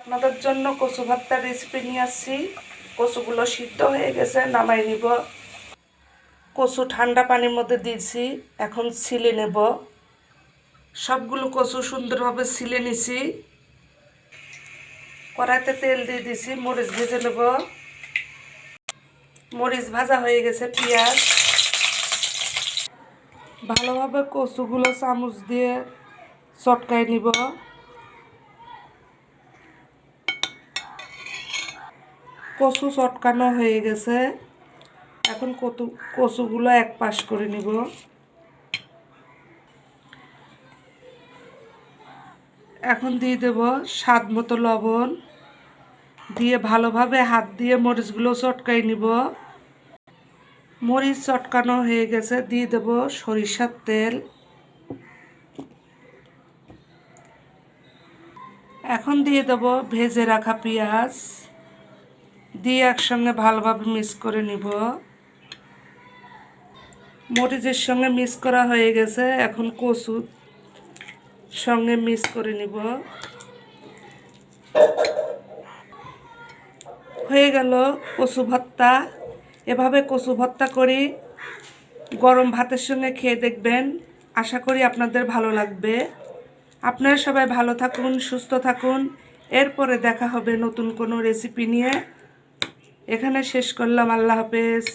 আপনাদের জন্য কচু ভর্তার রেসিপি নিয়ে আসছি। কচুগুলো সিদ্ধ হয়ে গেছে, নামাই নিব। কচু ঠান্ডা পানির মধ্যে দিয়েছি, এখন ছিলে নেব। সবগুলো কচু সুন্দরভাবে ছিলে নিছি। কড়াইতে তেল দিয়ে দিছি, মরিচ ভেজে নেব। মরিচ ভাজা হয়ে গেছে, পেঁয়াজ। ভালোভাবে কচুগুলো চামচ দিয়ে চটকাই নিব। কচু চটকানো হয়ে গেছে, এখন কচুগুলো এক পাশ করে নিব। এখন দিয়ে দেব স্বাদ মতো লবণ, দিয়ে ভালোভাবে হাত দিয়ে মরিচগুলো চটকাই নিব। মরিচ চটকানো হয়ে গেছে, দিয়ে দেব সরিষার তেল। এখন দিয়ে দেব ভেজে রাখা পেঁয়াজ, দিয়ে একসঙ্গে ভালোভাবে মিক্স করে নিব। মরিচের সঙ্গে মিক্স করা হয়ে গেছে, এখন কচুর সঙ্গে মিক্স করে নিব। হয়ে গেল কচু ভর্তা। এভাবে কচু ভর্তা করি গরম ভাতের সঙ্গে খেয়ে দেখবেন, আশা করি আপনাদের ভালো লাগবে। আপনারা সবাই ভালো থাকুন, সুস্থ থাকুন। এরপরে দেখা হবে নতুন কোনো রেসিপি নিয়ে। এখানে শেষ করলাম। আল্লাহ হাফেজ।